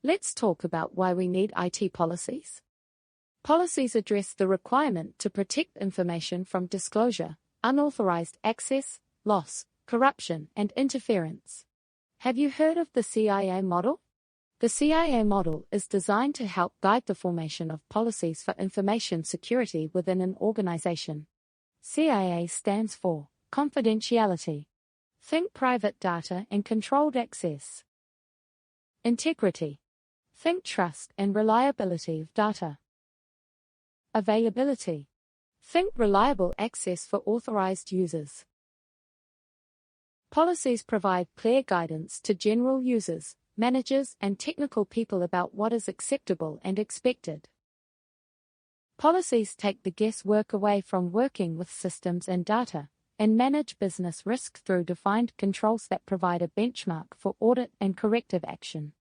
Let's talk about why we need IT policies. Policies address the requirement to protect information from disclosure, unauthorized access, loss, corruption, and interference. Have you heard of the CIA model? The CIA model is designed to help guide the formation of policies for information security within an organization. CIA stands for confidentiality. Think private data and controlled access. Integrity. Think trust and reliability of data. Availability. Think reliable access for authorized users. Policies provide clear guidance to general users, managers, and technical people about what is acceptable and expected. Policies take the guesswork away from working with systems and data, and manage business risk through defined controls that provide a benchmark for audit and corrective action.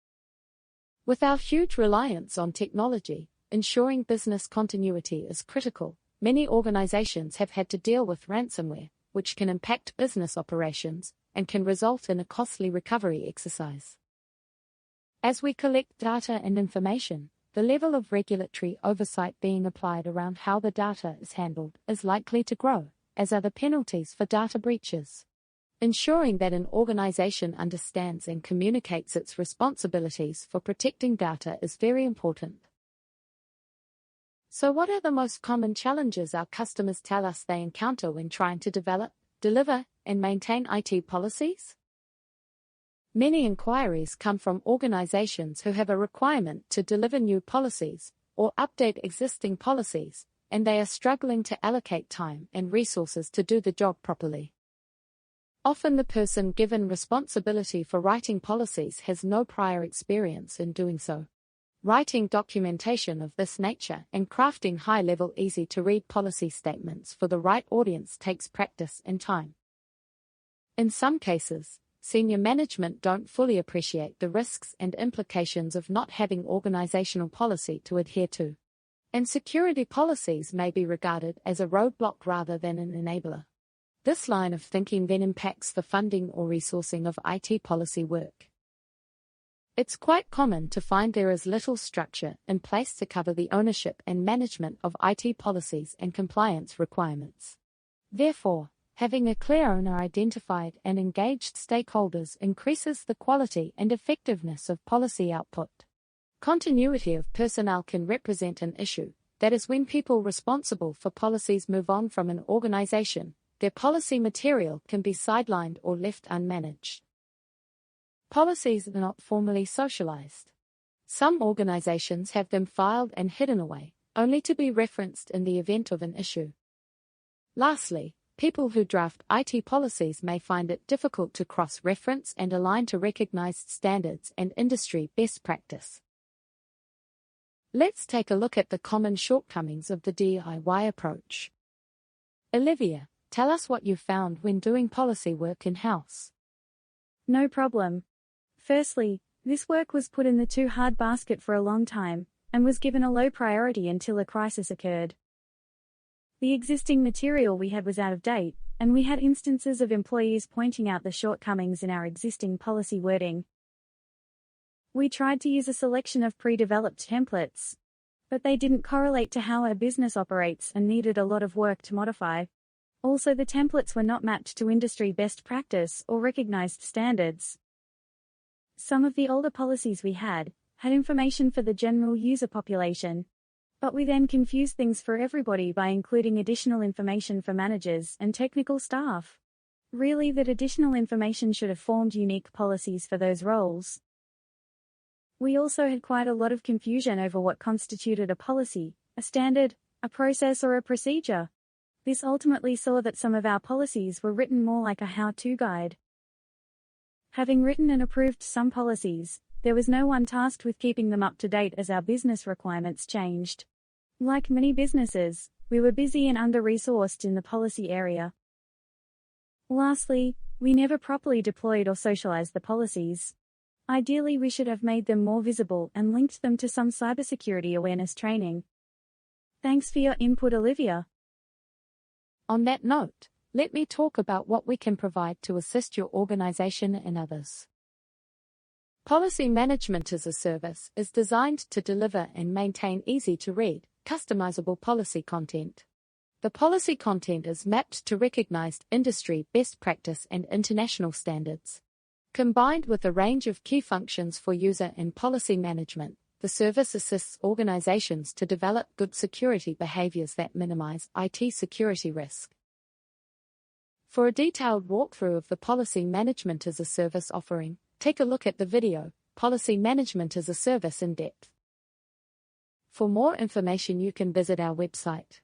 With our huge reliance on technology, ensuring business continuity is critical. Many organizations have had to deal with ransomware, which can impact business operations and can result in a costly recovery exercise. As we collect data and information, the level of regulatory oversight being applied around how the data is handled is likely to grow, as are the penalties for data breaches. Ensuring that an organization understands and communicates its responsibilities for protecting data is very important. So what are the most common challenges our customers tell us they encounter when trying to develop, deliver, and maintain IT policies? Many inquiries come from organizations who have a requirement to deliver new policies or update existing policies, and they are struggling to allocate time and resources to do the job properly. Often the person given responsibility for writing policies has no prior experience in doing so. Writing documentation of this nature and crafting high-level, easy-to-read policy statements for the right audience takes practice and time. In some cases, senior management don't fully appreciate the risks and implications of not having organizational policy to adhere to. And security policies may be regarded as a roadblock rather than an enabler. This line of thinking then impacts the funding or resourcing of IT policy work. It's quite common to find there is little structure in place to cover the ownership and management of IT policies and compliance requirements. Therefore, having a clear owner identified and engaged stakeholders increases the quality and effectiveness of policy output. Continuity of personnel can represent an issue. That is, when people responsible for policies move on from an organization, their policy material can be sidelined or left unmanaged. Policies are not formally socialized. Some organizations have them filed and hidden away, only to be referenced in the event of an issue. Lastly, people who draft IT policies may find it difficult to cross-reference and align to recognized standards and industry best practice. Let's take a look at the common shortcomings of the DIY approach. Olivia, tell us what you found when doing policy work in-house. No problem. Firstly, this work was put in the too hard basket for a long time, and was given a low priority until a crisis occurred. The existing material we had was out of date, and we had instances of employees pointing out the shortcomings in our existing policy wording. We tried to use a selection of pre-developed templates, but they didn't correlate to how our business operates and needed a lot of work to modify. Also, the templates were not mapped to industry best practice or recognized standards. Some of the older policies we had information for the general user population, but we then confused things for everybody by including additional information for managers and technical staff. Really, that additional information should have formed unique policies for those roles. We also had quite a lot of confusion over what constituted a policy, a standard, a process, or a procedure. This ultimately saw that some of our policies were written more like a how-to guide. Having written and approved some policies, there was no one tasked with keeping them up to date as our business requirements changed. Like many businesses, we were busy and under-resourced in the policy area. Lastly, we never properly deployed or socialized the policies. Ideally, we should have made them more visible and linked them to some cybersecurity awareness training. Thanks for your input, Olivia. On that note, let me talk about what we can provide to assist your organization and others. Policy Management as a Service is designed to deliver and maintain easy-to-read, customizable policy content. The policy content is mapped to recognized industry best practice and international standards. Combined with a range of key functions for user and policy management, the service assists organizations to develop good security behaviors that minimize IT security risk. For a detailed walkthrough of the Policy Management as a Service offering, take a look at the video, Policy Management as a Service in Depth. For more information, you can visit our website.